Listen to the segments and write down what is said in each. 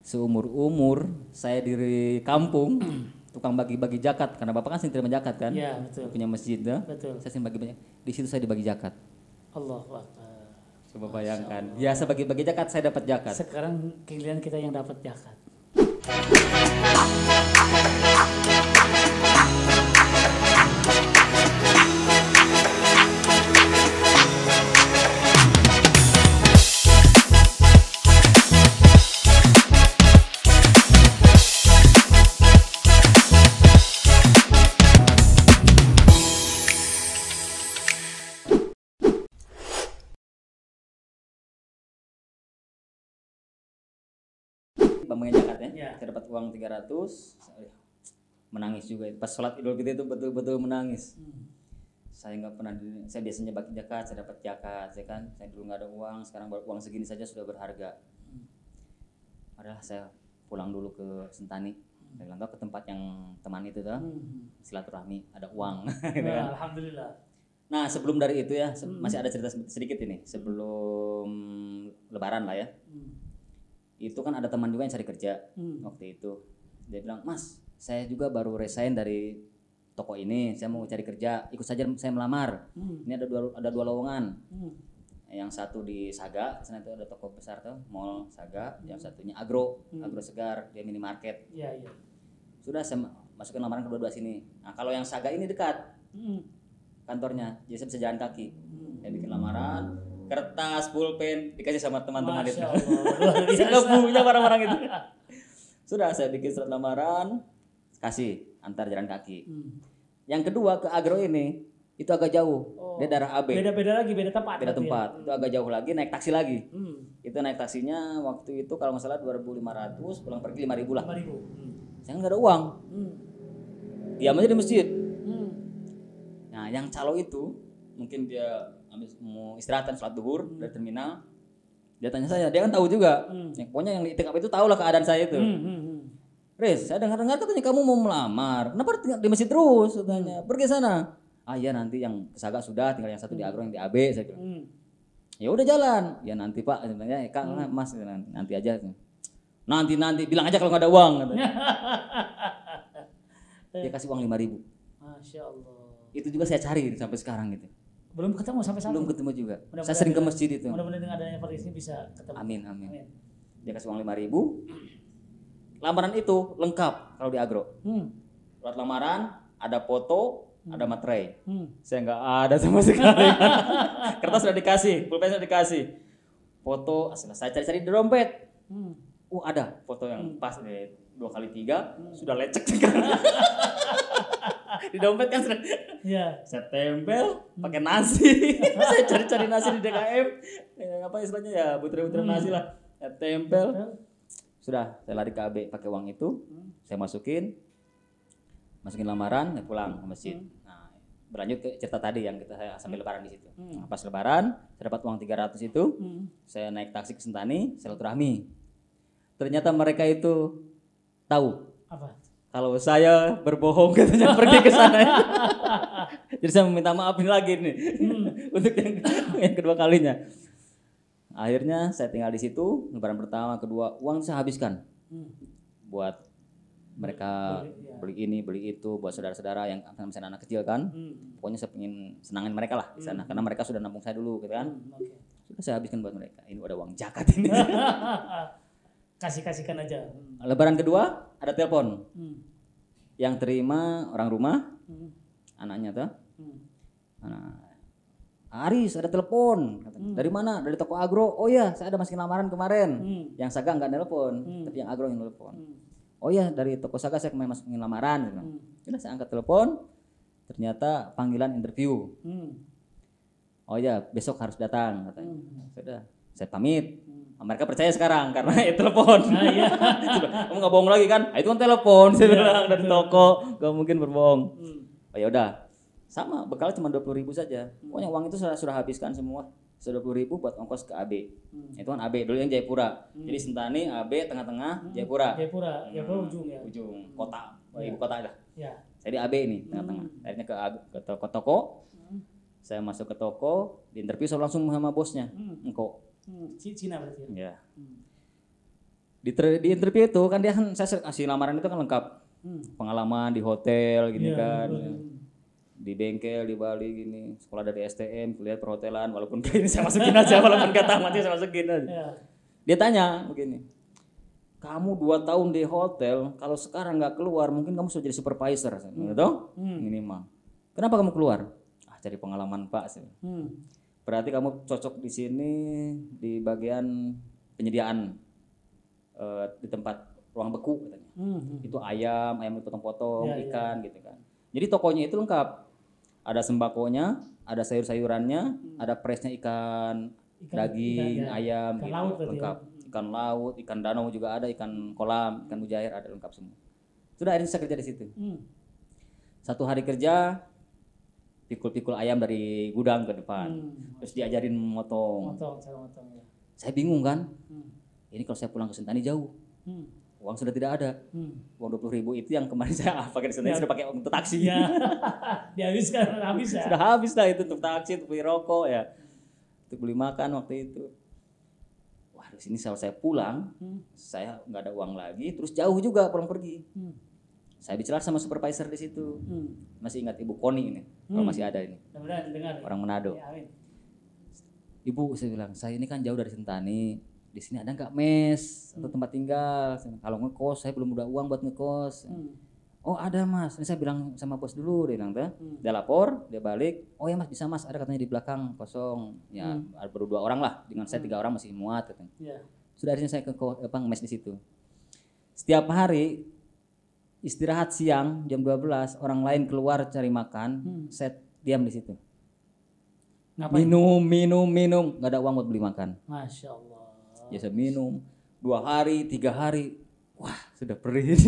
seumur-umur saya di kampung tukang bagi-bagi zakat karena bapak kan sering terima zakat kan. Iya, betul. Punya masjid dah. Betul. Saya sering bagi-bagi. Di situ saya dibagi zakat. Allahu Akbar. Coba bayangkan. Biasa bagi-bagi zakat saya dapat zakat. Sekarang giliran kita yang dapat zakat. Pembagian zakatnya, Ya. saya dapat uang 300, menangis juga. Pas sholat Idul Fitri itu betul-betul menangis. Saya nggak pernah, saya biasanya bagi zakat, saya dapat zakat, saya kan, saya dulu nggak ada uang, sekarang uang segini saja sudah berharga. Adalah saya pulang dulu ke Sentani, saya bilang ke tempat yang teman itu tuh, silaturahmi, ada uang. Gitu kan. Alhamdulillah. Nah sebelum dari itu ya, masih ada cerita sedikit ini, sebelum Lebaran lah ya. Itu kan ada teman juga yang cari kerja waktu itu. Dia bilang, Mas, saya juga baru resign dari toko ini, saya mau cari kerja, ikut saja saya melamar. Ini ada dua lowongan. Yang satu di Saga, sana itu ada toko besar tuh, Mall Saga. Yang satunya Agro Segar, dia minimarket. Iya, iya. Sudah saya masukin lamaran kedua-dua sini. Nah kalau yang Saga ini dekat kantornya, jadi saya bisa jalan kaki. Saya bikin lamaran, kertas, pulpen dikasih sama teman-teman itu. Masya Allah, luar biasa. Saya nggak punya barang-barang itu. Sudah saya bikin surat lamaran, kasih antar jalan kaki. Yang kedua ke Agro ini itu agak jauh, dia daerah AB. Beda-beda lagi, beda tempat. Beda berarti tempat, ya? itu agak jauh lagi, naik taksi lagi. Itu naik taksinya waktu itu kalau nggak salah 2.500, pulang pergi 5.000 lah. 5.000. Saya nggak ada uang, diam aja di masjid. Nah yang calo itu mungkin dia mau istirahatan sholat duhur dari terminal, dia tanya saya, dia kan tahu juga. Ya, pokoknya yang di TKP itu tahu lah keadaan saya itu. Riz, saya dengar-dengar katanya kamu mau melamar, kenapa tinggal di masjid terus? Katanya, pergi sana. Ah iya nanti yang ke Saga sudah, tinggal yang satu di Agro yang di AB, saya bilang. Ya udah jalan. Ya nanti Pak, sebenarnya Kak, Mas nanti aja. Nanti bilang aja kalau nggak ada uang. Katanya. Dia kasih uang 5.000. Masya Allah. Itu juga saya cari sampai sekarang gitu. Belum ketemu sampai saat Belum ini? ketemu juga. Mudah-mudahan Saya sering ke dengan- masjid itu. Mudah-mudahan dengan adanya podcast ini bisa ketemu. Amin. Dia kasih uang 5.000. Lamaran itu lengkap kalau di Agro. Surat lamaran, ada foto, ada materai. Saya nggak ada sama sekali. Kertas sudah dikasih, pulpen sudah dikasih. Foto, saya cari-cari di dompet. Ada foto yang pas deh, 2x3 sudah lecek sekarang. Di dompet kan sudah. Iya. Saya tempel pakai nasi. Saya cari-cari nasi di DKM. Apa istilahnya ya, butiran-butiran nasi lah. Saya tempel. Sudah, saya lari ke AB pakai uang itu. Saya masukin lamaran, saya pulang ke masjid. Nah, berlanjut ke cerita tadi yang saya sambil lebaran di situ. Nah, pas lebaran, saya dapat uang 300 itu. Saya naik taksi ke Sentani, silaturahmi. Ternyata mereka itu tahu Apa? kalau saya berbohong katanya pergi ke sana. Jadi saya meminta maaf lagi nih untuk yang kedua kalinya. Akhirnya saya tinggal di situ, lebaran pertama, kedua, uang saya habiskan buat mereka beli ini, beli itu, buat saudara-saudara yang misalnya anak kecil kan. Pokoknya saya pengen senangin mereka lah di sana, karena mereka sudah nampung saya dulu, gitu kan. Sudah saya habiskan buat mereka. Ini ada uang zakat ini. Kasihkan aja. Lebaran kedua ada telepon. Yang terima orang rumah, anaknya tuh. Aris ada telepon. Dari mana? Dari toko Agro. Oh iya, saya ada masukin lamaran kemarin. Yang Saga nggak telepon, tapi yang Agro yang telepon. Oh iya, dari toko Saga saya kemarin masukin lamaran. Udah saya angkat telepon. Ternyata panggilan interview. Oh iya, besok harus datang katanya. Sudah, saya pamit. Mereka percaya sekarang karena telepon. Iya. Kamu nggak bohong lagi kan? Itu kan telepon, saya bilang dari toko, nggak mungkin berbohong. Oh ya udah, sama bekal cuma 20.000 saja. Pokoknya uang itu sudah habiskan semua. 20.000 buat ongkos ke AB. Itu kan AB dulu yang Jayapura. Jadi Sentani, AB tengah-tengah, Jayapura. Jayapura ujung ya. Ujung kota, ibu kota lah. Ya. Jadi AB ini tengah-tengah. Akhirnya ke toko. Saya masuk ke toko, di interview saya langsung sama bosnya. Engkau. Cina berarti ya. Ya. Di interview itu kan dia kan saya kasih lamaran itu kan lengkap. Pengalaman di hotel gini kan. Di bengkel di Bali gini, sekolah dari STM, kuliah perhotelan, walaupun kayak ini saya masukin aja, walaupun gak tamatnya saya masukin aja. Dia tanya begini, kamu 2 tahun di hotel, kalau sekarang nggak keluar, mungkin kamu sudah jadi supervisor, gitu? Minimal. Kenapa kamu keluar? Cari pengalaman Pak. Berarti kamu cocok di sini di bagian penyediaan di tempat ruang beku katanya. Itu ayam dipotong-potong, ikan gitu kan. Jadi tokonya itu lengkap. Ada sembakonya, ada sayur-sayurannya, ada presnya ikan daging, ayam ikan gitu, laut lengkap. Ikan laut, ikan danau juga ada, ikan kolam, ikan mujair ada lengkap semua. Sudah akhirnya saya kerja di situ. 1 hari kerja pikul-pikul ayam dari gudang ke depan. Terus diajarin memotong. Cara motong ya. Saya bingung kan. Ini kalau saya pulang ke Sentani jauh. Uang sudah tidak ada. Uang 20.000 itu yang kemarin saya pakai di Sentani sudah pakai untuk taksi. Ya. Dihabiskan habis ya. Sudah habis lah itu untuk taksi, untuk beli rokok ya. Untuk beli makan waktu itu. Wah, di sini kalau saya pulang, saya nggak ada uang lagi, terus jauh juga pulang pergi. Saya bicara sama supervisor di situ. Masih ingat Ibu Koni ini, kalau masih ada ini. Orang Manado. Ya, Ibu, saya bilang, saya ini kan jauh dari Sentani. Di sini ada nggak mes atau tempat tinggal? Kalau ngekos, saya belum ada uang buat ngekos. Oh ada Mas. Ini saya bilang sama bos dulu, dia bilang tuh. Dia lapor, dia balik. Oh ya Mas, bisa Mas, ada katanya di belakang kosong. Ya baru 2 orang lah, dengan saya 3 orang masih muat katanya. Sudah akhirnya saya ke mes di situ. Setiap hari istirahat siang jam 12, orang lain keluar cari makan, saya diam di situ. Ngapain? Minum, nggak ada uang buat beli makan. Masya Allah. Ya saya minum 2 hari, 3 hari, wah sudah perih.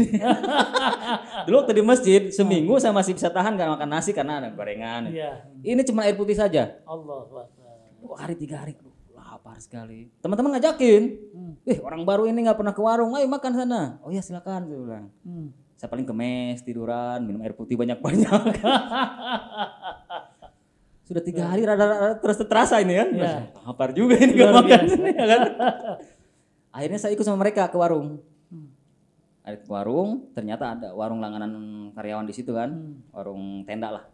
Dulu waktu di masjid seminggu saya masih bisa tahan nggak makan nasi karena ada gorengan. Ini cuma air putih saja. Allah. 2 hari, 3 hari, aduh, lapar sekali. Teman-teman ngajakin, orang baru ini nggak pernah ke warung, ayo makan sana. Oh ya silakan, saya bilang. Saya paling ke mes, tiduran, minum air putih banyak-banyak. Sudah 3 hari rada-rada terasa ini kan. Lapar juga ini gak makan. Ya kan? Akhirnya saya ikut sama mereka ke warung. Ada ke warung, ternyata ada warung langganan karyawan di situ kan. Warung tenda lah.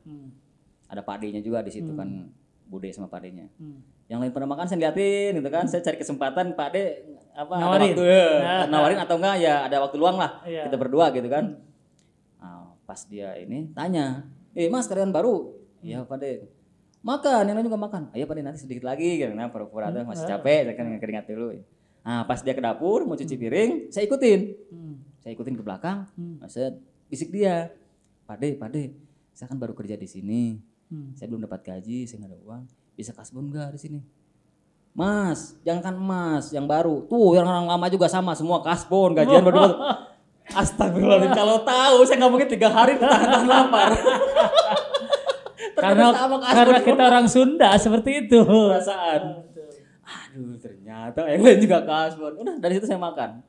Ada Pak D-nya juga di situ kan. Bude sama Pak D-nya. Yang lain pada makan saya liatin gitu kan. Saya cari kesempatan Pak D nawarin. Ada waktu nawarin atau enggak ya ada waktu luang lah. Kita berdua gitu kan. Nah, pas dia ini tanya, Mas karyawan baru? Iya Pak D. Makan, yang lain juga makan. Ayo Pak D nanti sedikit lagi gitu. Nah pura-pura tuh masih capek, saya kan keringat dulu. Nah pas dia ke dapur mau cuci piring, saya ikutin. Saya ikutin ke belakang, saya bisik dia. Pak D, saya kan baru kerja di sini. Saya belum dapat gaji, saya nggak ada uang. Bisa kasbon nggak di sini? Mas, jangan kan Mas, yang baru. Tuh yang orang lama juga sama, semua kasbon, gajian berdua. Astagfirullahaladzim, kalau tahu saya nggak mungkin 3 hari tahan lapar. Karena kita orang Sunda seperti itu. Perasaan. Aduh ternyata yang lain juga kasbon. Udah dari situ saya makan.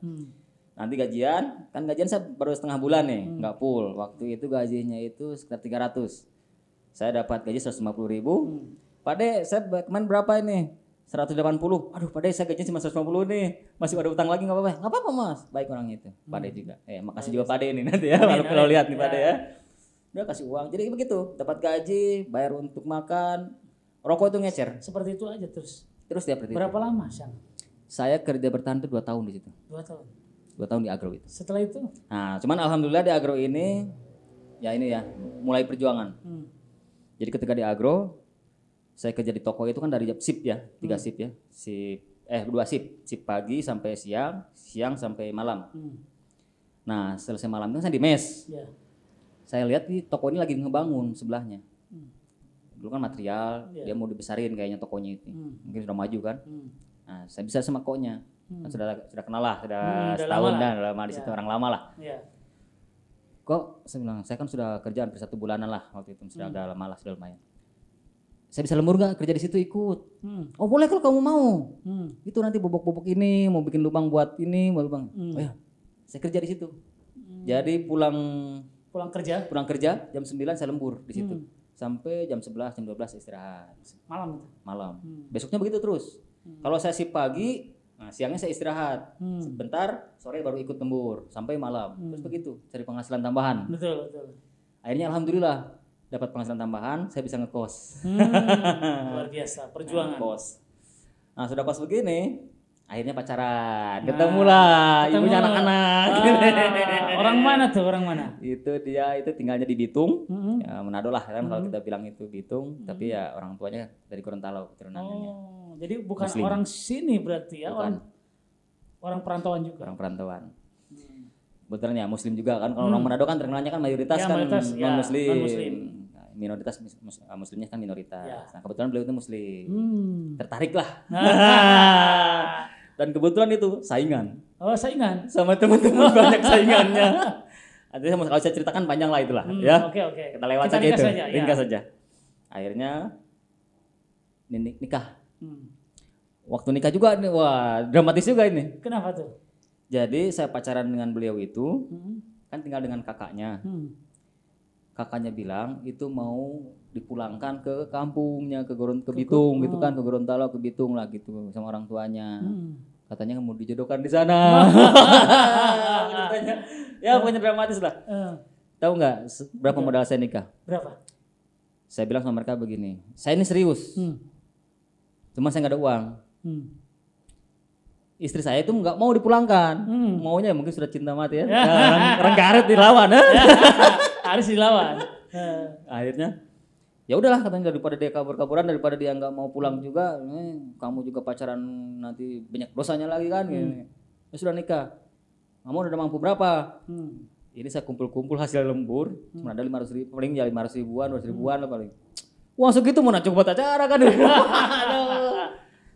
Nanti gajian, kan gajian saya baru setengah bulan nih, nggak full. Waktu itu gajinya itu sekitar 300. Saya dapat gaji 150.000. Pak D, saya kemarin berapa ini? 180. Aduh Pak D, saya gajinya cuma 150 nih. Masih ada utang lagi nggak apa-apa? Nggak apa-apa Mas. Baik orang itu. Pak D juga. Makasih juga Pak D ini nanti ya. Kalau lihat nih Pak D ya. Udah kasih uang. Jadi begitu, dapat gaji, bayar untuk makan, rokok itu ngecer. Seperti itu aja terus. Terus tiap hari. Berapa lama, Syang? Saya kerja bertahan itu 2 tahun di situ. 2 tahun. 2 tahun di agro itu. Setelah itu? Nah, cuman alhamdulillah di agro ini ya mulai perjuangan. Jadi ketika di agro, saya kerja di toko itu kan dari shift ya, 3 shift ya. 2 shift. Shift pagi sampai siang, siang sampai malam. Nah, selesai malam itu saya di mes. Saya lihat di toko ini lagi ngebangun sebelahnya. Dulu kan material, dia mau dibesarin kayaknya tokonya itu. Mungkin sudah maju kan. Nah, saya bisa sama koknya. Kan sudah kenal lah, sudah setahun dan lama di situ, orang lama lah. Kok saya bilang, saya kan sudah kerja hampir 1 bulanan lah waktu itu, sudah agak lama lah, sudah lumayan. Saya bisa lembur gak kerja di situ ikut? Oh boleh kalau kamu mau. Itu nanti bobok-bobok ini, mau bikin lubang buat ini, mau lubang. Oh ya, saya kerja di situ. Jadi pulang kerja jam 9 saya lembur di situ. Sampai jam 11, jam 12 istirahat. Malam itu? Malam. Besoknya begitu terus. Kalau saya shift pagi, Nah, siangnya saya istirahat. Sebentar, sore baru ikut lembur sampai malam. Terus begitu, cari penghasilan tambahan. Betul, betul. Akhirnya alhamdulillah dapat penghasilan tambahan, saya bisa ngekos. Luar biasa, perjuangan. Kos. Nah, sudah kos begini, akhirnya pacaran. Ketemulah ibunya anak-anak. Orang mana tuh? Orang mana? Itu dia itu tinggalnya di Bitung. Ya, Manado lah kan kalau kita bilang itu Bitung, tapi ya orang tuanya dari Gorontalo keturunannya. Oh, jadi bukan Muslim. orang sini berarti ya, Bukan. orang perantauan juga. Orang perantauan. Kebetulan ya Muslim juga kan. Kalau orang Manado kan terkenalnya kan mayoritas Ya, kan mayoritas, ya, non-Muslim. non-Muslim. Nah, minoritas Muslimnya kan minoritas. Ya. Nah, kebetulan beliau itu Muslim. Tertarik lah. Dan kebetulan itu saingan. Oh, saingan. Sama teman-teman banyak saingannya. Artinya kalau saya ceritakan panjang lah itulah ya. Oke, oke. Kita lewat saja ringkas itu. saja, ya. Ringkas saja. Akhirnya nikah. Waktu nikah juga nih, wah dramatis juga ini. Kenapa tuh? Jadi saya pacaran dengan beliau itu kan tinggal dengan kakaknya. Kakaknya bilang itu mau dipulangkan ke kampungnya ke Bitung gitu kan, ke Gorontalo ke Bitung lah gitu sama orang tuanya. Katanya mau dijodohkan di sana. Katanya. Ya pokoknya dramatis lah. Tahu nggak berapa modal saya nikah? Berapa? Saya bilang sama mereka begini, saya ini serius. Cuma saya nggak ada uang. Istri saya itu nggak mau dipulangkan, maunya mungkin sudah cinta mati ya. Orang karet dilawan. Harus dilawan. Akhirnya ya udahlah katanya daripada dia kabur-kaburan, daripada dia nggak mau pulang juga, kamu juga pacaran nanti banyak dosanya lagi kan. Ya sudah nikah. Kamu udah mampu berapa? Ini saya kumpul-kumpul hasil lembur, cuma ada 500.000, paling ya 500 ribuan, 200 ribuan lah paling. Uang segitu mau coba buat acara kan?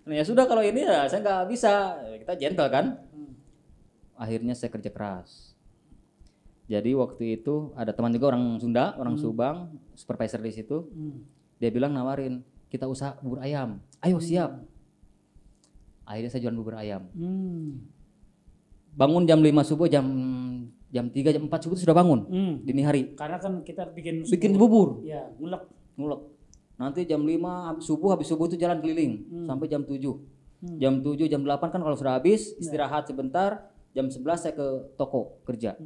Nah, ya sudah kalau ini ya saya nggak bisa, kita gentle kan. Akhirnya saya kerja keras. Jadi waktu itu ada teman juga orang Sunda, orang Subang, supervisor di situ. Dia bilang nawarin, kita usaha bubur ayam. Ayo siap. Akhirnya saya jualan bubur ayam. Bangun jam 5 subuh, jam 3, jam 4 subuh itu sudah bangun. Dini hari. Karena kan kita bikin bubur. Ya, ngulek. Nanti jam 5 habis subuh itu jalan keliling sampai jam 7. Jam 7, jam 8 kan kalau sudah habis istirahat sebentar, jam 11 saya ke toko kerja.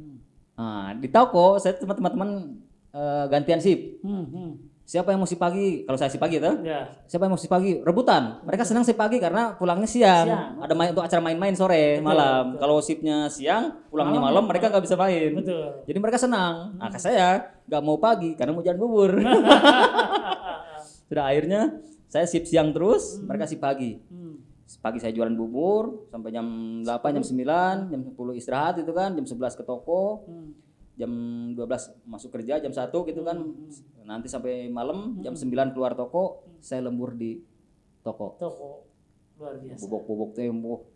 Nah, di toko saya teman-teman gantian shift. Siapa yang mau si pagi? Kalau saya si pagi tuh. Ya. Siapa yang mau si pagi? Rebutan. Mereka senang si pagi karena pulangnya siang. Ada main untuk acara main-main sore, malam. Kalau shiftnya siang, pulangnya malam, mereka nggak bisa main. Betul. Jadi mereka senang. Nah, saya nggak mau pagi karena mau jalan bubur. Sudah akhirnya saya shift siang terus, mereka shift pagi. Pagi saya jualan bubur sampai jam 8, jam 9, jam 10 istirahat itu kan, jam 11 ke toko. Jam 12 masuk kerja, jam 1 gitu kan. Nanti sampai malam, jam 9 keluar toko, saya lembur di toko. Luar biasa. Bobok-bobok tembok,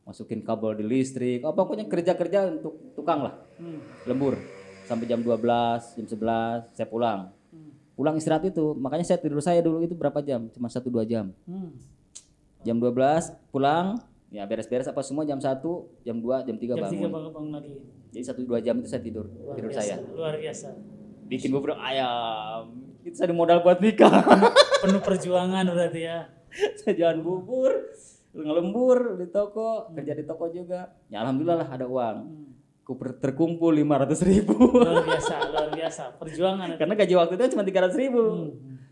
masukin kabel di listrik, pokoknya kerja-kerja untuk tukang lah. Lembur sampai jam 12, jam 11 saya pulang. Pulang istirahat itu, makanya saya tidur saya dulu itu berapa jam? Cuma 1-2 jam. Jam 12 pulang, ya beres-beres apa semua jam 1, jam 2, jam 3 bangun. Jam 3 bangun lagi. Jadi 1-2 jam itu saya tidur saya. Luar biasa. Bikin bubur ayam. Itu saya modal buat nikah. Penuh perjuangan berarti ya. Saya jualan bubur, ngelembur di toko, kerja di toko juga. Ya alhamdulillah lah ada uang. Terkumpul 500.000. Luar biasa. Perjuangan. Karena gaji waktu itu cuma 300.000.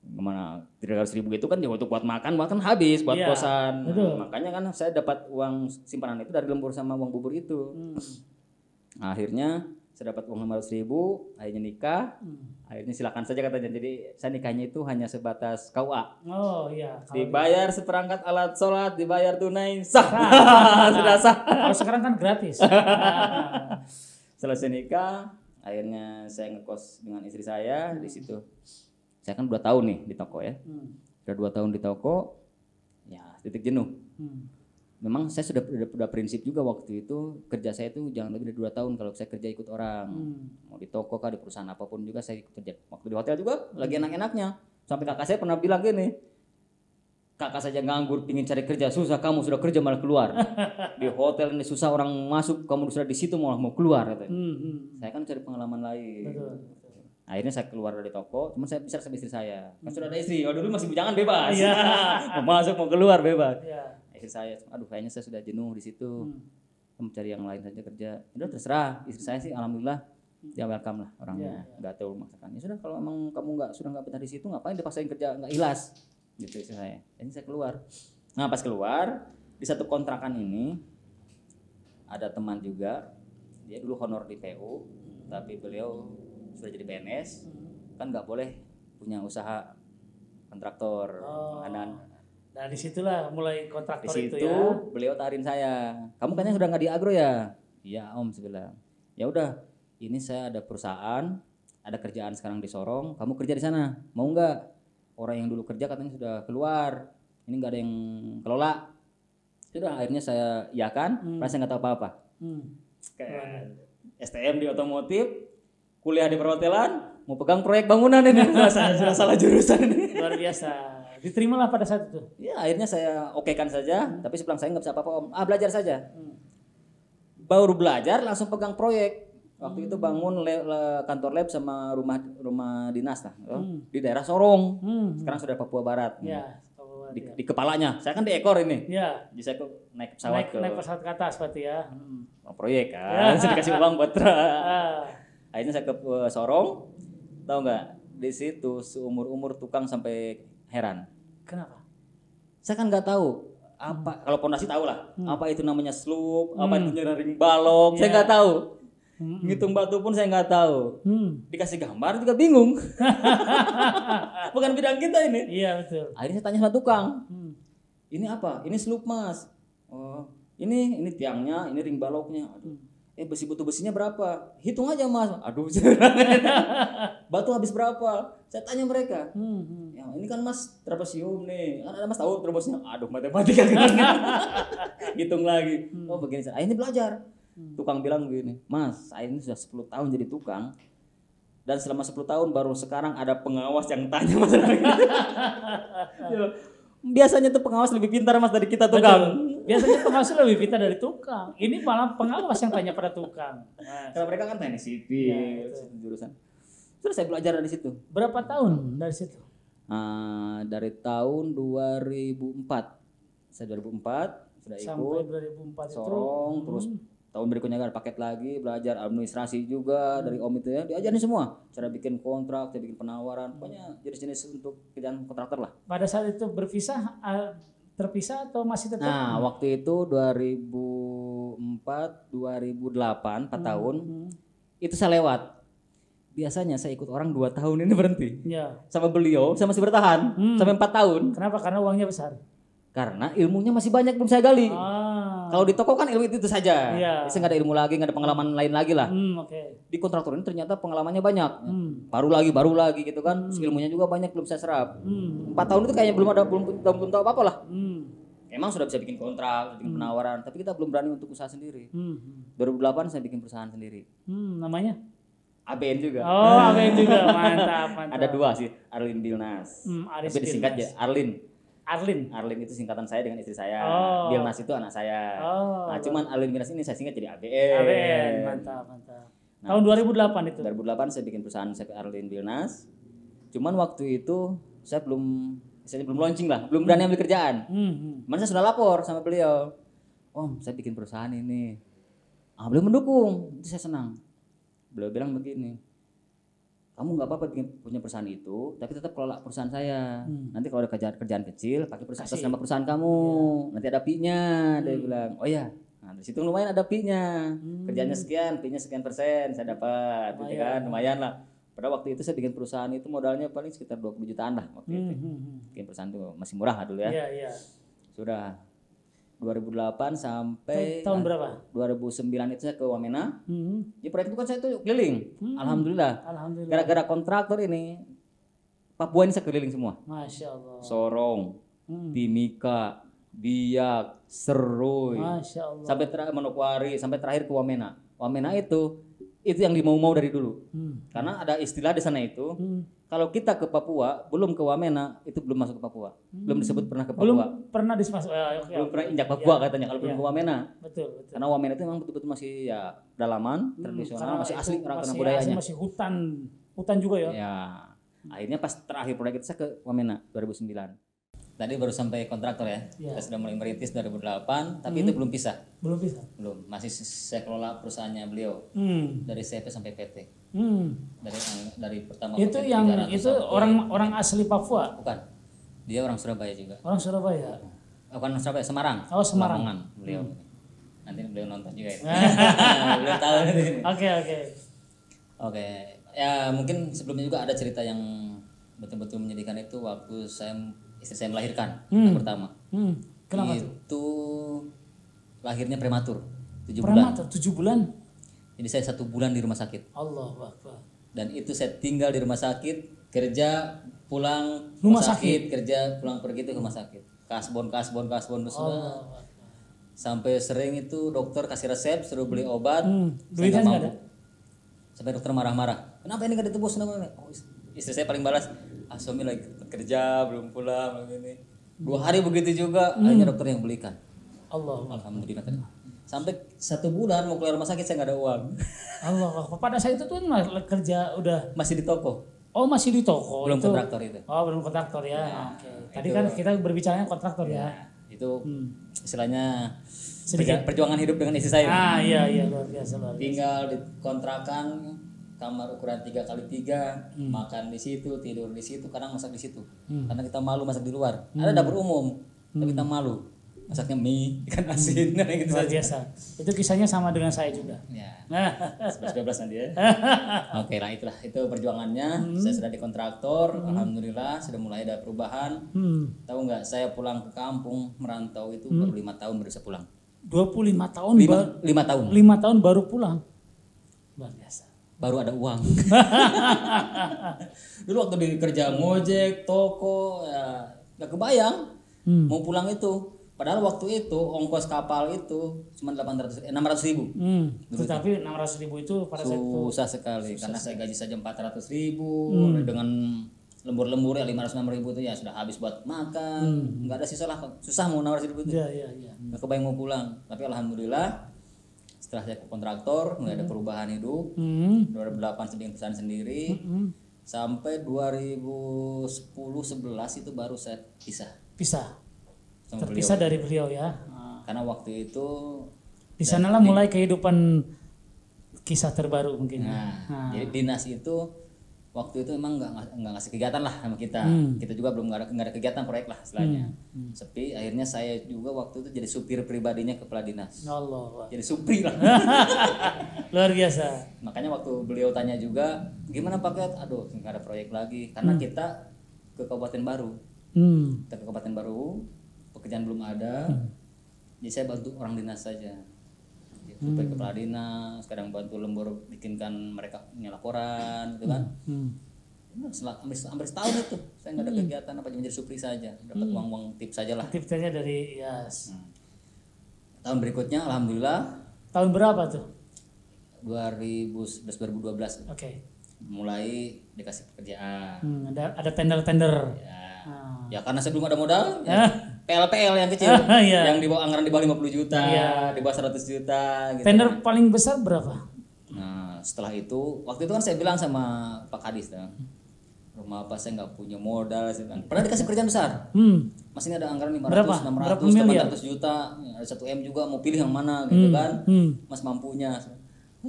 Kemana 300.000 itu kan ya untuk buat makan habis, buat kosan. Makanya kan saya dapat uang simpanan itu dari lembur sama uang bubur itu. Akhirnya saya dapat uang 500.000, akhirnya nikah. Akhirnya silakan saja katanya. Jadi saya nikahnya itu hanya sebatas KUA. Oh iya. Dibayar seperangkat alat sholat, dibayar tunai, sah. Sudah sah. Kalau sekarang kan gratis. Selesai nikah, akhirnya saya ngekos dengan istri saya di situ. Saya kan 2 tahun nih di toko ya. Udah 2 tahun di toko, ya titik jenuh. Memang saya sudah prinsip juga waktu itu kerja saya itu jangan lebih dari 2 tahun kalau saya kerja ikut orang. Mau di toko kah, di perusahaan apapun juga saya ikut kerja. Waktu di hotel juga lagi enak-enaknya. Sampai kakak saya pernah bilang gini, kakak saja nganggur pingin cari kerja, susah kamu sudah kerja malah keluar. Di hotel ini susah orang masuk, kamu sudah di situ malah mau keluar katanya. Saya kan cari pengalaman lain. Betul. Akhirnya saya keluar dari toko, cuma saya bicara sama istri saya. Kan sudah ada istri, dulu masih bujangan bebas. Mau masuk mau keluar bebas. istri saya, aduh kayaknya saya sudah jenuh di situ. Kamu cari yang lain saja kerja. Udah terserah. Istri saya sih alhamdulillah dia welcome lah orangnya, nggak tahu memaksakan. Ya sudah kalau emang kamu nggak betah di situ, ngapain dipaksain kerja nggak ikhlas, gitu istri saya. Jadi saya keluar. Nah pas keluar di satu kontrakan ini ada teman juga, dia dulu honor di PU, tapi beliau sudah jadi PNS, kan nggak boleh punya usaha kontraktor. Nah disitulah mulai Di kontraktor situ itu ya. beliau tawarin saya, kamu katanya sudah nggak di agro ya? Iya om, saya bilang. Ya udah, ini saya ada perusahaan, ada kerjaan sekarang di Sorong, kamu kerja di sana, mau nggak? Orang yang dulu kerja katanya sudah keluar, ini nggak ada yang kelola. Sudah akhirnya saya iakan, karena saya nggak tahu apa-apa. Kayak STM di otomotif, kuliah di perhotelan, mau pegang proyek bangunan ini, sudah salah jurusan ini. Luar biasa. Diterimalah pada saat itu. Ya akhirnya saya okekan saja, tapi saya bilang saya nggak bisa apa-apa om. Belajar saja. Baru belajar langsung pegang proyek. Waktu itu bangun kantor lab sama rumah dinas lah, di daerah Sorong. Sekarang sudah Papua Barat. Ya, di kepalanya. Saya kan di ekor ini. Ya. Jadi saya naik pesawat naik pesawat ke atas berarti ya. Proyek kan, saya dikasih uang buat akhirnya saya ke Sorong. Tahu nggak? Di situ seumur tukang sampai heran. Kenapa? Saya kan nggak tahu apa, kalau pondasi tahu lah, apa itu namanya slope, apa itu ring balok, saya nggak tahu. Ngitung batu pun saya nggak tahu. Dikasih gambar juga bingung. Bukan bidang kita ini. Iya betul. Akhirnya saya tanya sama tukang, ini apa? Ini slope mas. Oh, ini tiangnya, ini ring baloknya. Aduh. Besi besinya berapa? Hitung aja mas. Aduh, batu habis berapa? Saya tanya mereka. Ya, ini kan mas trapesium nih. Kan ada mas tahu trapesium. Aduh, matematika. Hitung lagi. Oh begini. Akhirnya belajar. Tukang bilang begini, mas, saya ini sudah 10 tahun jadi tukang. Dan selama 10 tahun baru sekarang ada pengawas yang tanya masalah ini. Biasanya tuh pengawas lebih pintar mas dari kita tukang. Biasanya pengawas lebih pintar dari tukang. Ini malah pengawas yang tanya pada tukang. Karena mereka kan teknik sipil, jurusan. Terus saya belajar dari situ. Berapa tahun dari situ? Dari tahun 2004. Saya 2004 sudah ikut. Sampai 2004 Sorong, terus tahun berikutnya ada paket lagi, belajar administrasi juga dari om itu ya. Diajarin semua. Cara bikin kontrak, cara bikin penawaran. Pokoknya jenis-jenis untuk kerjaan kontraktor lah. Pada saat itu terpisah atau masih tetap? Nah, waktu itu 2004, 2008, 4 tahun. Itu saya lewat. Biasanya saya ikut orang 2 tahun ini berhenti. Ya. Sama beliau, saya masih bertahan sampai 4 tahun. Kenapa? Karena uangnya besar. Karena ilmunya masih banyak belum saya gali. Kalau di toko kan ilmu itu saja. Saya nggak ada ilmu lagi, nggak ada pengalaman lain lagi lah. Di kontraktor ini ternyata pengalamannya banyak. Baru lagi gitu kan. Terus ilmunya juga banyak belum saya serap. 4 tahun itu kayaknya belum tahu apa-apa lah. Emang sudah bisa bikin kontrak, bikin penawaran, tapi kita belum berani untuk usaha sendiri. 2008 saya bikin perusahaan sendiri. Namanya? ABN juga. Oh, ABN juga. Mantap. Ada 2 sih, Arlin Bilnas. Tapi disingkat ya Arlin. Arlin itu singkatan saya dengan istri saya. Bilnas itu anak saya. Nah, cuman Arlin Bilnas ini saya singkat jadi ABN. ABN, mantap. Nah, tahun 2008 itu. 2008 saya bikin perusahaan saya Arlin Bilnas. Cuman waktu itu saya belum launching lah, belum berani ambil kerjaan. Mana saya sudah lapor sama beliau. Om, saya bikin perusahaan ini. Beliau mendukung, itu saya senang. Beliau bilang begini, kamu nggak apa-apa punya perusahaan itu, tapi tetap kelola perusahaan saya. Nanti kalau ada kerjaan kecil, pakai perusahaan atas nama perusahaan kamu. Nanti ada fee-nya. Dia bilang, oh ya. Nah, dari situ lumayan ada fee-nya. Kerjanya sekian, fee-nya sekian persen saya dapat, gitu kan, lumayan lah. Pada waktu itu saya bikin perusahaan itu modalnya paling sekitar 20 jutaan lah waktu itu. Bikin perusahaan itu masih murah lah dulu ya. Iya. Sudah 2008 sampai tahun berapa? 2009 itu saya ke Wamena. Di proyek itu kan saya tuh keliling. Alhamdulillah. Gara-gara kontraktor ini Papua ini saya keliling semua. Masya Allah. Sorong, Timika, Biak, Serui, Masya Allah. Sampai Manokwari, sampai terakhir ke Wamena. Wamena itu yang dimau-mau dari dulu. Karena ada istilah di sana itu. Kalau kita ke Papua, belum ke Wamena, itu belum masuk ke Papua. Belum disebut pernah ke Papua. Belum pernah disebut. Belum pernah injak Papua katanya kalau belum ke Wamena. Betul. Karena Wamena itu memang betul-betul masih ya dalaman, tradisional, masih asli orang budayanya. Masih hutan juga ya. Ya. Akhirnya pas terakhir proyek itu saya ke Wamena 2009. Tadi baru sampai kontraktor ya. Ya. Kita sudah mulai merintis 2008, tapi itu belum pisah. Belum bisa. Belum, masih saya kelola perusahaannya beliau dari CP sampai PT. Dari pertama Itu PT yang 300 itu sampai- orang asli Papua, bukan. Dia orang Surabaya juga. orang Surabaya. Bukan Surabaya, Semarang. Oh, Semarang. Lamongan beliau. Nanti beliau nonton juga ya. Beliau tahu nanti. Oke. Oke, ya mungkin sebelumnya juga ada cerita yang betul-betul menyedihkan itu waktu istri saya melahirkan anak pertama. Kenapa tuh? Itu lahirnya prematur, 7 bulan. Prematur 7 bulan. Jadi saya 1 bulan di rumah sakit. Allahu Akbar. Dan itu saya tinggal di rumah sakit, kerja, pulang, Rumah kerja, pulang pergi itu ke rumah sakit. Kasbon terus sudah. Sampai sering itu dokter kasih resep suruh beli obat, saya nggak Duitnya nggak mampu. ada. Sampai dokter marah-marah. Kenapa ini nggak ditebus? Oh, istri saya paling balas, suami lagi kerja belum pulang begini. 2 hari begitu juga, akhirnya dokter yang belikan. Alhamdulillah. Sampai 1 bulan mau keluar rumah sakit saya nggak ada uang. Allah. Pada saat itu tuh kerja udah. Masih di toko. Oh, masih di toko. Belum itu. kontraktor itu. Oh, belum kontraktor ya. Oke. Tadi kan kita berbicaranya kontraktor ya. Itu istilahnya Sedikit. perjuangan hidup dengan istri saya. Iya luar biasa. Tinggal di kontrakan, kamar ukuran 3x3, makan di situ, tidur di situ, kadang masak di situ. Karena kita malu masak di luar. Ada dapur umum, tapi kita malu masaknya mie, ikan asin, gitu Luar saja. biasa. Itu kisahnya sama dengan saya juga. Ya, 11-12 nanti ya. Oke lah, itulah itu perjuangannya. Saya sudah di kontraktor, alhamdulillah sudah mulai ada perubahan. Tahu nggak? Saya pulang ke kampung merantau itu baru 5 tahun baru bisa pulang. 25 tahun 5 tahun. 5 tahun baru pulang. Luar biasa. Baru ada uang. Dulu waktu di kerja ngojek, toko, ya nggak kebayang mau pulang itu. Padahal waktu itu ongkos kapal itu cuma 600 ribu. Tetapi 600.000 itu pada saat itu Susah sekali karena saya gaji saja 400 ribu dengan lembur-lembur ya 506 ribu itu ya sudah habis buat makan, nggak ada sisa lah, susah mau 600 ribu itu. Iya. Nggak kebayang mau pulang. Tapi alhamdulillah setelah saya ke kontraktor mulai ada perubahan hidup. 2008 sedang perusahaan sendiri. Sampai 2010-11 itu baru saya pisah sama beliau. terpisah dari beliau ya. Karena waktu itu Di sanalah mulai kehidupan kisah terbaru mungkin. jadi dinas itu waktu itu emang nggak ngasih kegiatan lah sama kita. Kita juga belum nggak ada kegiatan proyek lah istilahnya. Sepi. Akhirnya saya juga waktu itu jadi supir pribadinya kepala dinas. Allah. Jadi supir lah. Luar biasa. Makanya waktu beliau tanya juga gimana paket, aduh nggak ada proyek lagi karena kita ke Kabupaten Baru. Kita ke Kabupaten Baru, pekerjaan belum ada. Jadi saya bantu orang dinas saja. Supaya kepala dinas, kadang bantu lembur bikinkan mereka punya laporan gitu kan. Hampir setahun itu saya nggak ada kegiatan apa cuma jadi supri saja, dapat uang tips saja lah. Tipsnya dari Yas. Tahun berikutnya alhamdulillah Tahun berapa tuh? 2012 Oke. mulai dikasih pekerjaan. Ada tender-tender. Ya karena saya belum ada modal, ya PL yang kecil, Iya. yang di bawah anggaran di bawah 50 juta, di bawah 100 juta gitu. Tender paling besar berapa? Nah, setelah itu, waktu itu kan saya bilang sama Pak Kadis, rumah apa saya nggak punya modal, saya bilang. Pernah dikasih kerjaan besar, masih ada anggaran 500, 600, 800 juta, ada 1 M juga, mau pilih yang mana gitu kan, mas mampunya.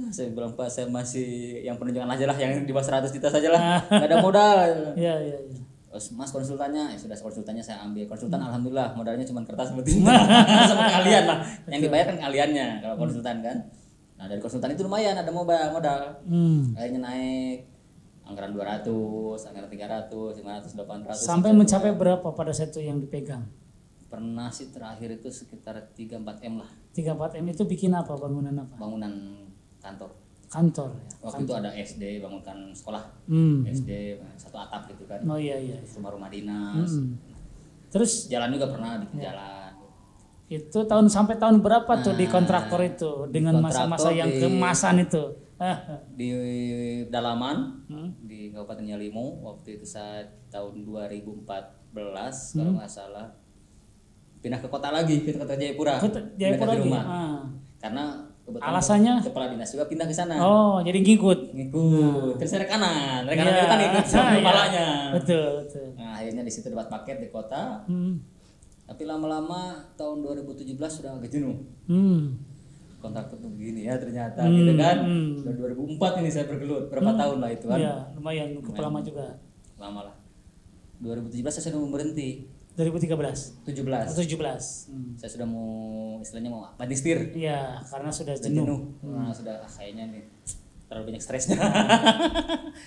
Saya bilang Pak, saya masih yang penunjukan aja lah, yang di bawah 100 juta saja lah, nggak ada modal. Iya. Terus mas konsultannya, ya sudah konsultannya saya ambil. Konsultan alhamdulillah modalnya cuma kertas seperti itu. Sama kalian lah. Yang dibayar kan kaliannya kalau konsultan kan. Nah dari konsultan itu lumayan ada modal. Kayaknya naik anggaran 200, anggaran 300, 500, 800. Sampai mencapai berapa pada saat itu yang dipegang? Pernah sih terakhir itu sekitar 3-4 M lah. 3-4 M itu bikin apa? Bangunan apa? Bangunan kantor. Kantor ya. Waktu itu ada SD, bangunkan sekolah. SD, satu atap gitu kan. Oh iya. Rumah-rumah dinas. Terus Jalan juga pernah bikin jalan. itu sampai tahun berapa tuh di kontraktor itu dengan masa-masa yang keemasan itu? Di Dalaman di Kabupaten Yalimo waktu itu saat tahun 2014 kalau nggak salah pindah ke kota lagi, ke kota Jayapura. Jayapura di rumah. lagi. Karena kebetulan Alasannya? kepala dinas juga pindah ke sana. Oh, jadi ngikut. Kan saya rekanan Iya. itu kan ikut sama Iya. kepalanya. Betul, betul. Nah, akhirnya di situ dapat paket di kota. Tapi lama-lama tahun 2017 sudah agak jenuh. Kontrak tuh begini ya ternyata gitu kan. Udah 2004 ini saya bergelut. Berapa tahun lah itu kan. Iya, lumayan cukup lama juga. Lama lah. 2017 saya sudah mau berhenti. 2013. 17. 17. Saya sudah mau istilahnya mau banting setir. Iya, karena sudah Sudah jenuh. jenuh. Nah, sudah kayaknya nih terlalu banyak stresnya.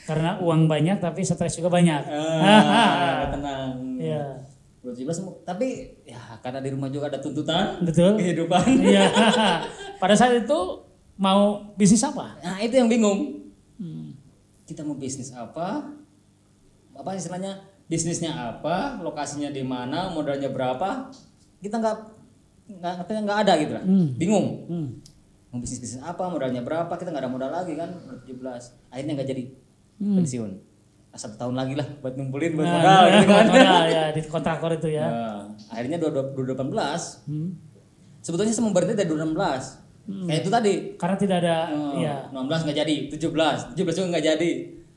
Karena uang banyak tapi stres juga banyak. Tenang. Iya. 2017 tapi ya karena di rumah juga ada tuntutan Betul. kehidupan. Iya. Pada saat itu mau bisnis apa? Nah, itu yang bingung. Kita mau bisnis apa? Apa istilahnya? Bisnisnya apa? Lokasinya di mana? Modalnya berapa? Kita nggak ada gitu lah. Bingung. Mau bisnis apa? Modalnya berapa? Kita nggak ada modal lagi kan. 2017. Akhirnya nggak jadi pensiun. 1 tahun lagi lah buat ngumpulin buat modal gitu kan. Modal ya di kontraktor itu ya. Nah, akhirnya 2018. Sebetulnya saya mau berhenti dari 2016. Kayak itu tadi. Karena tidak ada ya. 16 nggak jadi, 17 juga nggak jadi.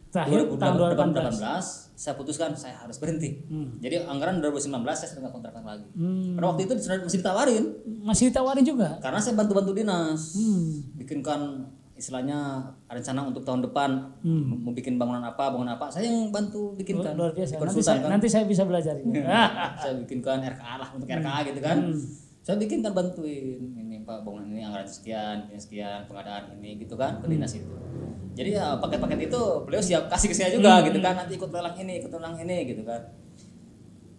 Terakhir tahun 2018 saya putuskan saya harus berhenti. Jadi anggaran 2019 saya sudah nggak kontrakkan lagi. Pada waktu itu masih ditawarin. Masih ditawarin juga. Karena saya bantu dinas. Bikinkan istilahnya rencana untuk tahun depan mau bikin bangunan apa, saya yang bantu bikinkan. Luar biasa. Konsultan, Nanti saya bisa belajar ini. Saya bikinkan RKA lah untuk RKA gitu kan. Saya bikinkan bantuin ini Pak bangunan ini anggaran sekian pengadaan ini gitu kan ke dinas itu. Jadi ya paket-paket itu beliau siap kasih ke saya juga gitu kan, nanti ikut lelang ini gitu kan.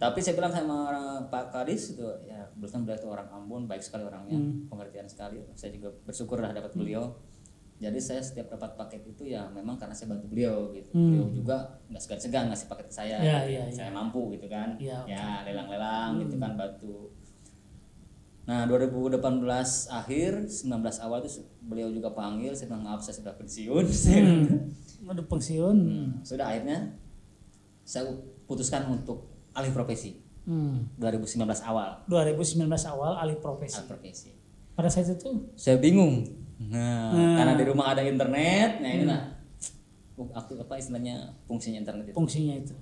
Tapi saya bilang sama Pak Kadis itu ya kebetulan beliau itu orang Ambon, baik sekali orangnya, pengertian sekali. Saya juga bersyukur lah dapat beliau. Jadi saya setiap dapat paket itu ya memang karena saya bantu beliau gitu. Beliau juga nggak segan-segan ngasih paket ke saya. Saya mampu gitu kan. Ya lelang-lelang gitu kan bantu. Nah 2018 akhir 19 awal itu beliau juga panggil, saya bilang maaf saya sudah pensiun. Udah pensiun. Sudah akhirnya saya putuskan untuk alih profesi. 2019 awal. 2019 awal alih profesi. Pada saat itu saya bingung. Karena di rumah ada internet, nah ini lah. Apa istilahnya fungsinya internet itu? Fungsinya itu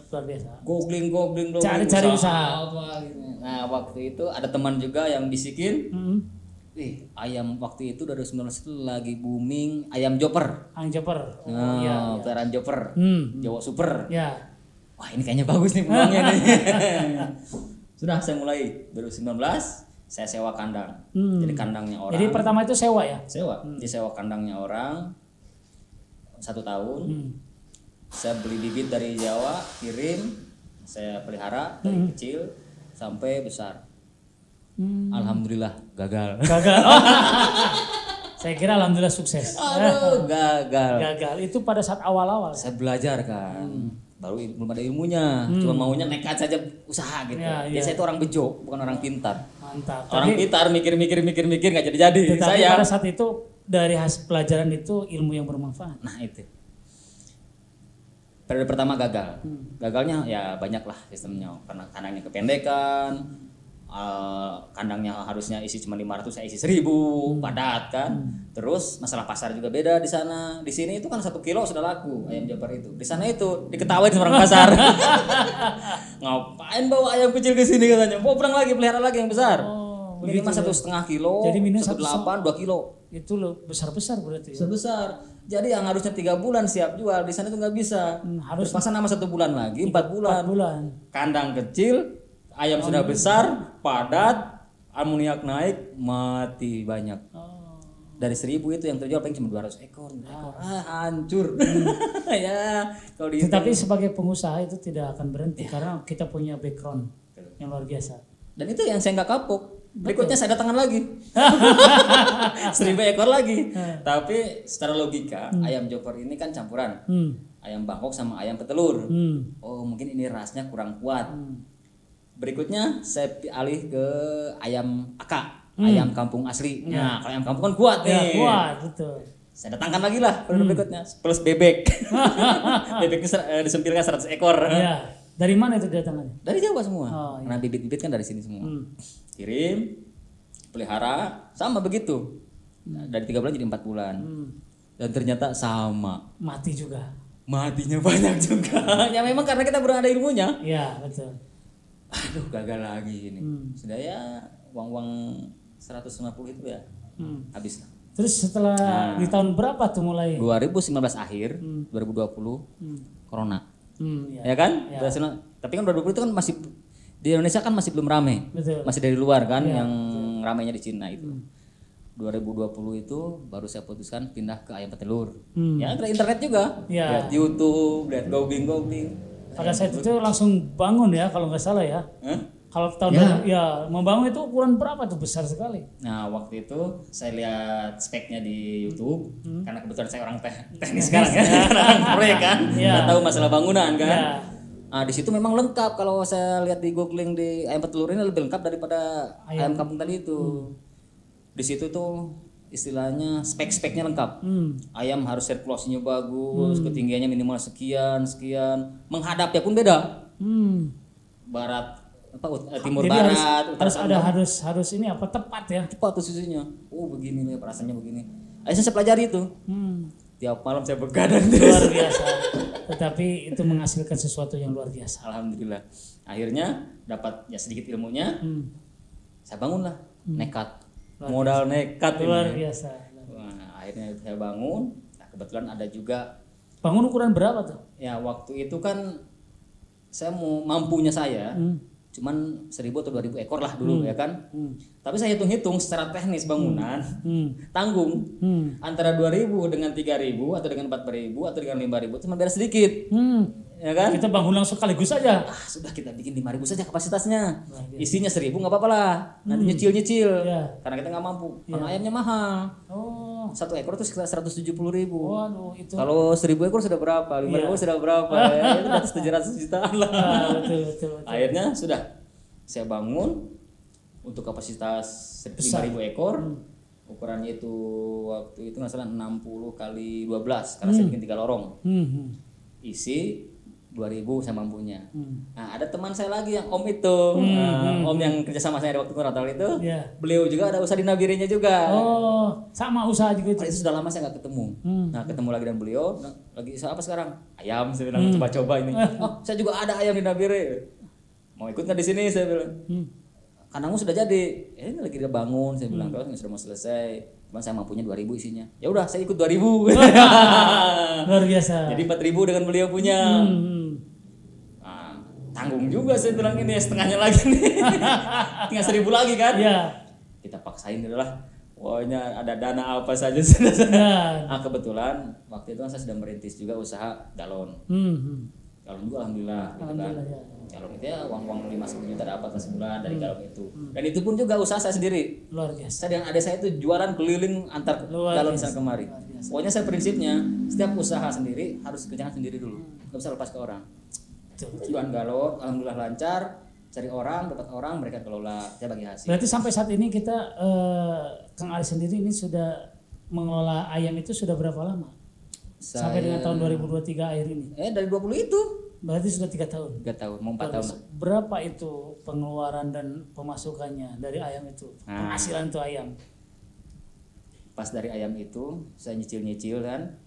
luar biasa. Googling cari usaha. Apa gitu. Nah waktu itu ada teman juga yang bisikin, ayam waktu itu 2019 itu lagi booming ayam joper. Ayam joper. Peliharaan joper. Jawa super. Ya. Wah ini kayaknya bagus nih peluangnya nih. Sudah saya mulai 2019 saya sewa kandang. Jadi kandangnya orang. Jadi pertama itu sewa ya? Sewa. Disewa kandangnya orang 1 tahun. Saya beli bibit dari Jawa, kirim, saya pelihara dari kecil sampai besar. Alhamdulillah gagal. Saya kira alhamdulillah sukses. Aduh, gagal. Gagal itu pada saat awal-awal. Saya belajar kan. Baru belum ada ilmunya, cuma maunya nekat saja usaha gitu. Saya itu orang bejo, bukan orang pintar. Mantap. Orang pintar mikir nggak jadi. Tetapi pada saat itu dari hasil pelajaran itu ilmu yang bermanfaat. Nah itu. Periode pertama gagal. Gagalnya ya banyak lah sistemnya. Karena kandangnya kependekan, kandangnya harusnya isi cuma 500, saya isi 1000, padat kan. Terus masalah pasar juga beda di sana. Di sini itu kan 1 kilo sudah laku ayam joper itu. Di sana itu diketawain sama orang pasar. Ngapain bawa ayam kecil ke sini katanya? Bawa pulang lagi pelihara lagi yang besar. Minimal 1,5 kilo, jadi minus 1,8, 2 kilo. Itu loh besar-besar berarti. Besar. Jadi yang harusnya 3 bulan siap jual di sana itu nggak bisa. Harus pasang nama 1 bulan lagi, 4 bulan. Kandang kecil, ayam sudah besar, padat, amoniak naik, mati banyak. Dari 1000 itu yang terjual paling cuma 200 ekor. Hancur. Ya, kalau di tetapi sebagai pengusaha itu tidak akan berhenti karena kita punya background yang luar biasa. Dan itu yang saya nggak kapok. Berikutnya saya datangan lagi 1000 ekor lagi. Tapi secara logika ayam joper ini kan campuran ayam Bangkok sama ayam petelur. Oh mungkin ini rasnya kurang kuat. Berikutnya saya alih ke ayam akak, ayam kampung asli. Nah kalau ayam kampung kan kuat nih. Kuat betul. Saya datangkan lagi lah berikutnya plus bebek. Bebeknya disempilkan 100 ekor. Ya. Dari mana itu datangnya? Dari Jawa semua. Karena bibit-bibit kan dari sini semua. Kirim, pelihara, sama begitu. Dari 3 bulan jadi 4 bulan. Dan ternyata sama. Mati juga. Matinya banyak juga. Ya memang karena kita belum ada ilmunya. Iya, betul. Aduh, gagal lagi ini. Sudah ya uang 150 itu ya. Habis lah. Terus setelah di tahun berapa tuh mulai? 2019 akhir, 2020 corona. Ya. Ya kan? Tapi kan 2020 itu kan masih di Indonesia kan masih belum rame. Betul. Masih dari luar kan yang ramainya di Cina itu. 2020 itu baru saya putuskan pindah ke ayam petelur. Ya ada internet juga. Ya. Lihat YouTube, lihat googling. Pada saat itu langsung bangun ya kalau nggak salah ya. Kalau tahun membangun itu ukuran berapa tuh, besar sekali. Nah waktu itu saya lihat speknya di YouTube karena kebetulan saya orang teknis sekarang ya, orang proyek kan, nggak tahu masalah bangunan kan. Nah di situ memang lengkap, kalau saya lihat di googling di ayam petelur ini lebih lengkap daripada ayam kampung tadi itu. Di situ tuh istilahnya spek-speknya lengkap. Ayam harus sirkulasinya bagus, ketinggiannya minimal sekian, menghadapnya pun beda. Barat timur Jadi barat, harus ini apa tepat ya? Tepat posisinya. Oh begini nih, rasanya begini. Akhirnya saya pelajari itu. Tiap malam saya begadang terus. Luar biasa. Tetapi itu menghasilkan sesuatu yang luar biasa. Alhamdulillah. Akhirnya dapat ya sedikit ilmunya. Saya bangunlah, nekat. Modal nekat luar biasa. Nah, akhirnya saya bangun. Nah, kebetulan ada juga. Bangun ukuran berapa tuh? Ya waktu itu kan saya mau mampunya saya. Cuman 1.000 atau 2.000 ekor lah dulu ya kan. Tapi saya hitung-hitung secara teknis bangunan tanggung antara 2.000 dengan 3.000 atau dengan 4.000 atau dengan 5.000 itu cuma beda sedikit. Ya kan? Kita bangun langsung sekaligus saja. Sudah kita bikin 5.000 saja kapasitasnya. Isinya 1.000 nggak apa-apa lah. Nanti nyicil. Karena kita nggak mampu. Karena ayamnya mahal. Satu ekor itu sekitar 170.000. Waduh, itu. Kalau 1.000 ekor sudah berapa? 5.000 sudah berapa? Ya, itu atas 700 jutaan lah. Betul. Akhirnya sudah saya bangun untuk kapasitas 5.000 ekor. Ukurannya itu waktu itu nggak salah 60 kali 12 karena saya bikin 3 lorong. Isi 2.000 saya mampunya. Nah ada teman saya lagi yang om itu, om yang kerja sama saya di waktu Natal itu, beliau juga ada usaha di Nabirinya juga. Oh, sama usaha juga itu. Itu sudah lama saya nggak ketemu. Nah ketemu lagi dengan beliau, lagi usaha apa sekarang? Ayam, saya bilang coba-coba ini. Oh saya juga ada ayam di Nabire. Mau ikut nggak di sini? Saya bilang. Kandangmu sudah jadi. Ini lagi dia bangun, saya bilang kalau sudah mau selesai. Cuman saya mampunya 2.000 isinya. Ya udah saya ikut 2.000. Luar biasa. Jadi 4.000 dengan beliau punya. Tanggung juga saya bilang ini setengahnya lagi nih. Tinggal 1.000 lagi kan? Iya. Kita paksain adalah pokoknya ada dana apa saja sudah. Kebetulan waktu itu kan saya sedang merintis juga usaha galon. Galon juga alhamdulillah gitu kan. Galon itu ya uang 5-10 juta dapat sebulan dari galon itu. Dan itu pun juga usaha saya sendiri. Luar biasa. Saya dengan adik saya itu jualan keliling antar galon sana kemari. Pokoknya saya prinsipnya setiap usaha sendiri harus kerjakan sendiri dulu. Enggak bisa lepas ke orang. Jualan galon, alhamdulillah lancar, cari orang, dapat orang, mereka kelola, saya bagi hasil. Berarti sampai saat ini kita, Kang Ali sendiri ini sudah mengelola ayam itu sudah berapa lama? Sampai dengan tahun 2023 akhir ini? Dari 20 itu. Berarti sudah 3 tahun? 3 tahun, mau 4 tahun. Berapa itu pengeluaran dan pemasukannya dari ayam itu? Penghasilan itu ayam? Pas dari ayam itu, saya nyicil-nyicil kan.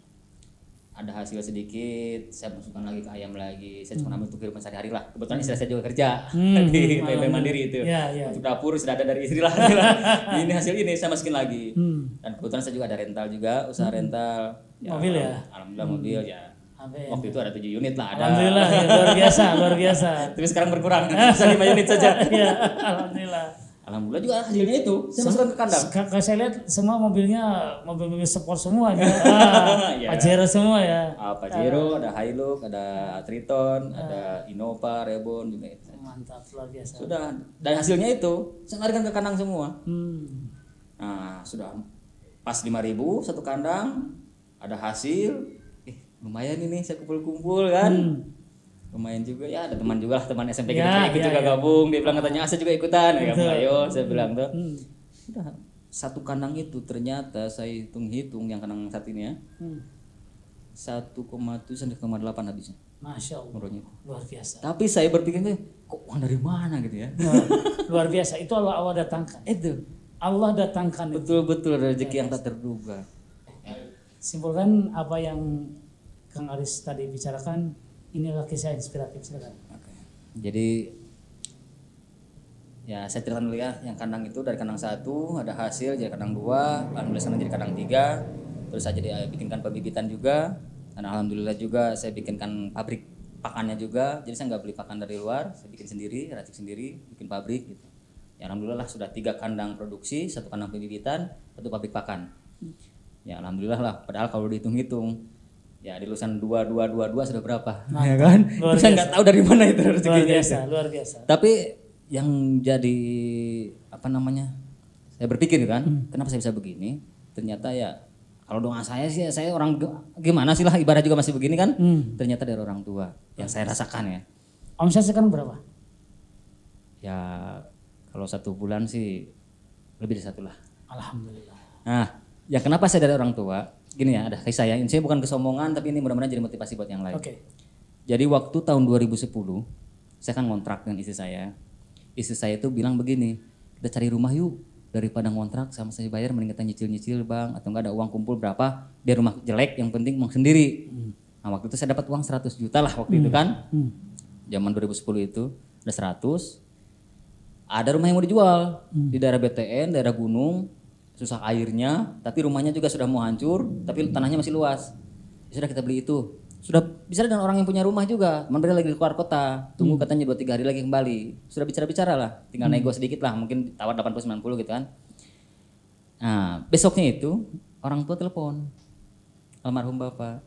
Ada hasil sedikit, saya masukkan lagi ke ayam lagi. Saya cuma ambil untuk kehidupan sehari-hari lah. Kebetulan istri saya juga kerja di PMB Mandiri itu. Untuk dapur sudah ada dari istri lah. Ini hasil ini saya masukin lagi. Dan kebetulan saya juga ada rental juga, usaha rental. Mobil ya? Alhamdulillah mobil ya. Waktu itu ada 7 unit lah. Alhamdulillah ya, luar biasa. Tapi sekarang berkurang, bisa 5 unit saja. Ya, alhamdulillah. Alhamdulillah juga hasilnya itu, saya masukkan ke kandang. Kalau saya lihat semua mobilnya mobil sport semua ya. Pajero semua ya. Pajero, ada Hilux, ada Triton, ada Innova, Rebon juga itu. Mantap, luar biasa. Sudah, dan hasilnya itu saya larikan ke kandang semua. Nah, sudah pas 5.000 satu kandang, ada hasil. Lumayan ini saya kumpul-kumpul kan. Lumayan juga ya, ada teman juga lah, teman SMP kita ikut juga gabung. Dia bilang katanya saya juga ikutan. Ya ayo saya bilang tuh. Sudah satu kandang itu ternyata saya hitung-hitung yang kandang saat ini ya. 1,7 sampai 1,8 habisnya. Masya Allah. Luar biasa. Tapi saya berpikirnya kok uang dari mana gitu ya. Luar biasa, itu awal datangkan. Itu Allah datangkan itu. Betul-betul rezeki yang tak terduga. Simpulkan apa yang Kang Aris tadi bicarakan, inilah kisah inspiratif. Silakan. Oke. Jadi ya saya ceritakan dulu ya, yang kandang itu dari kandang 1 ada hasil jadi kandang 2, alhamdulillah sekarang jadi kandang 3, terus saya jadi bikinkan pembibitan juga, dan alhamdulillah juga saya bikinkan pabrik pakannya juga, jadi saya nggak beli pakan dari luar, saya bikin sendiri, racik sendiri, bikin pabrik gitu. Ya alhamdulillah lah sudah 3 kandang produksi, 1 kandang pembibitan, 1 pabrik pakan. Ya alhamdulillah lah, padahal kalau dihitung-hitung ya di lulusan 2222 sudah berapa, ya kan? Saya nggak tahu dari mana itu rezekinya. Luar biasa. Tapi yang jadi apa namanya? Saya berpikir kan, kenapa saya bisa begini? Ternyata ya kalau doa saya sih, saya orang gimana sih lah, ibadah juga masih begini kan? Ternyata dari orang tua yang saya rasakan ya. Omset sekarang berapa? Ya kalau 1 bulan sih lebih dari 1 lah. Alhamdulillah. Nah, ya kenapa saya dari orang tua? Gini ya, ada kisah ya. Ini saya bukan kesombongan, tapi ini mudah-mudahan jadi motivasi buat yang lain. Oke. Jadi waktu tahun 2010, saya kan ngontrak dengan istri saya. Istri saya itu bilang begini, kita cari rumah yuk, daripada ngontrak sama saya bayar, mending kita nyicil-nyicil bang, atau enggak ada uang kumpul berapa, dia rumah jelek, yang penting mau sendiri. Nah waktu itu saya dapat uang 100 juta lah waktu itu kan. Zaman 2010 itu, udah 100. Ada rumah yang mau dijual di daerah BTN, daerah gunung, susah airnya, tapi rumahnya juga sudah mau hancur, tapi tanahnya masih luas. Ya sudah kita beli itu. Sudah bicara dengan orang yang punya rumah juga, memberi lagi keluar kota, tunggu katanya 2-3 hari lagi kembali. Sudah bicara-bicara lah, tinggal nego sedikit lah, mungkin tawar 80-90 gitu kan. Nah besoknya itu orang tua telepon, almarhum bapak.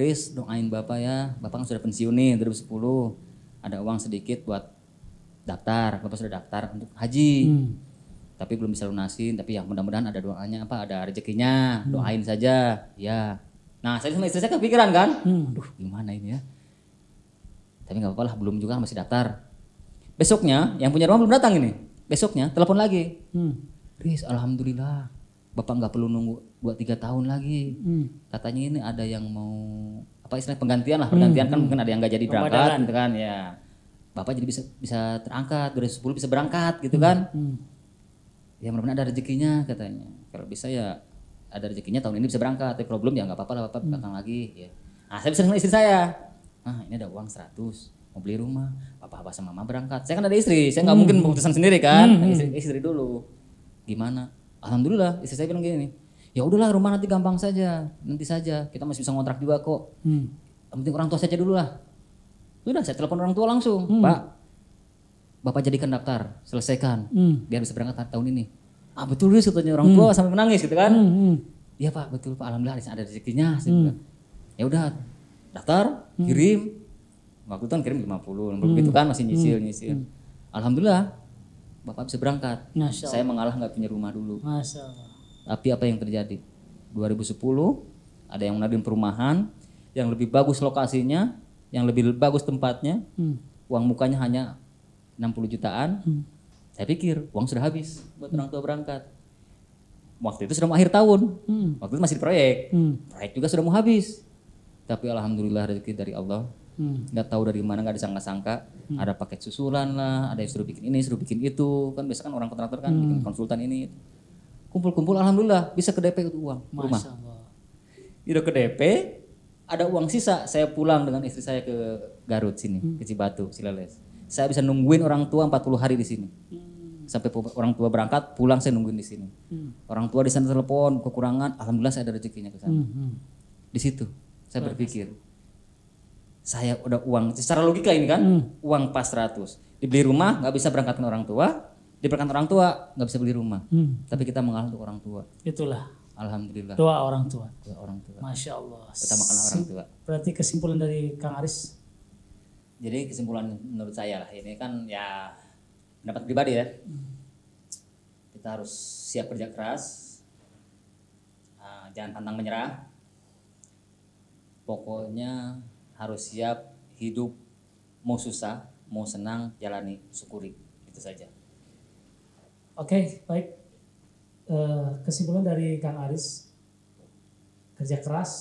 Riz doain bapak ya, bapak kan sudah pensiun nih 2010, ada uang sedikit buat daftar, bapak sudah daftar untuk haji. Tapi belum bisa lunasin, tapi ya mudah-mudahan ada doanya, ada rezekinya, doain saja ya. Nah saya sama istri saya kepikiran kan, aduh gimana ini ya, tapi nggak apa-apa lah, belum juga masih daftar. Besoknya yang punya rumah belum datang ini, besoknya telepon lagi, Riz alhamdulillah bapak nggak perlu nunggu 2-3 tahun lagi, katanya ini ada yang mau apa istilahnya penggantian lah, pergantian kan mungkin ada yang nggak jadi berangkat gitu kan ya, bapak jadi bisa terangkat 2010 bisa berangkat gitu kan. Ya mudah-mudahan ada rezekinya katanya. Kalau bisa ya ada rezekinya tahun ini bisa berangkat. Tapi kalau belum ya nggak apa-apa lah, bapak belakang lagi. Ya. Nah saya bisa sama istri saya. Nah ini ada uang 100 mau beli rumah. Papa sama mama berangkat. Saya kan ada istri. Saya nggak mungkin memutuskan sendiri kan. Istri dulu. Gimana? Alhamdulillah istri saya bilang gini. Ya udahlah rumah nanti gampang saja. Nanti saja. Kita masih bisa ngontrak juga kok. Yang penting orang tua saja dulu lah. Sudah saya telepon orang tua langsung. Pak. Bapak jadikan daftar, selesaikan, biar bisa berangkat tahun ini. Ah betul Riz katanya orang tua sampai menangis gitu kan. Iya Pak betul Pak, alhamdulillah ada rezekinya. Ya udah daftar, kirim. Waktu itu kan kirim 50, begitu kan masih nyicil. Alhamdulillah Bapak bisa berangkat. Saya mengalah nggak punya rumah dulu. Masya Allah. Tapi apa yang terjadi? 2010 ada yang menawarkan perumahan yang lebih bagus lokasinya, yang lebih bagus tempatnya, uang mukanya hanya 60 jutaan. Saya pikir uang sudah habis buat orang tua berangkat. Waktu itu sudah mau akhir tahun. Waktu itu masih di proyek. Proyek juga sudah mau habis. Tapi alhamdulillah rezeki dari Allah. Nggak tahu dari mana, nggak disangka-sangka. Ada paket susulan lah, ada yang suruh bikin ini, suruh bikin itu. Kan biasa kan orang kontraktor kan bikin konsultan ini. Kumpul-kumpul alhamdulillah bisa ke DP itu uang rumah. Udah ke DP, ada uang sisa. Saya pulang dengan istri saya ke Garut sini, ke Cibatu, Cileles. Saya bisa nungguin orang tua 40 hari di sini. Sampai orang tua berangkat, pulang saya nungguin di sini. Orang tua di sana telepon, kekurangan, alhamdulillah saya ada rezekinya ke sana. Di situ saya berpikir, saya udah uang, secara logika ini kan, uang pas 100. Dibeli rumah, nggak bisa berangkatin orang tua, diberangkat orang tua, nggak bisa beli rumah. Tapi kita mengalah untuk orang tua. Itulah. Alhamdulillah. Doa orang tua. Doa orang tua. Masya Allah. Utamakanlah orang tua. Berarti kesimpulan dari Kang Aris? Jadi kesimpulan menurut saya lah, ini kan ya pendapat pribadi ya. Kita harus siap kerja keras, jangan pantang menyerah. Pokoknya harus siap hidup, mau susah, mau senang, jalani, syukuri, itu saja. Oke, baik. Kesimpulan dari Kang Aris, kerja keras,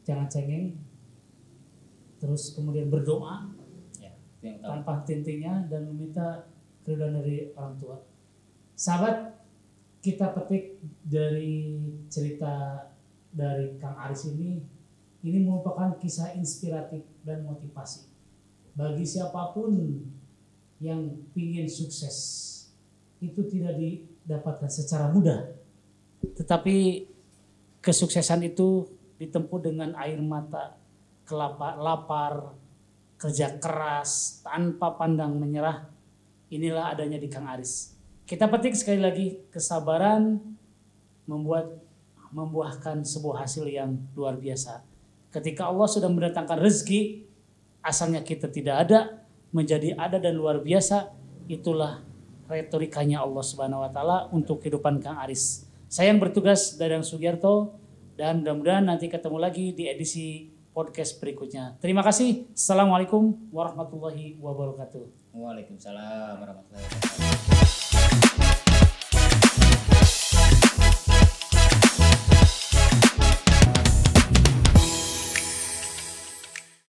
jangan cengeng, terus kemudian berdoa Ya, tanpa henti-hentinya dan meminta keridhaan dari orang tua. Sahabat, kita petik dari cerita dari Kang Aris ini merupakan kisah inspiratif dan motivasi bagi siapapun yang ingin sukses. Itu tidak didapatkan secara mudah, tetapi kesuksesan itu ditempuh dengan air mata, lapar, kerja keras, tanpa pandang menyerah. Inilah adanya di Kang Aris. Kita petik sekali lagi, kesabaran membuahkan sebuah hasil yang luar biasa. Ketika Allah sudah mendatangkan rezeki, asalnya kita tidak ada, menjadi ada dan luar biasa. Itulah retorikanya Allah Subhanahu wa taala untuk kehidupan Kang Aris. Saya yang bertugas Dadang Sugiarto, dan mudah-mudahan nanti ketemu lagi di edisi podcast berikutnya. Terima kasih. Assalamualaikum warahmatullahi wabarakatuh. Waalaikumsalam warahmatullahi wabarakatuh.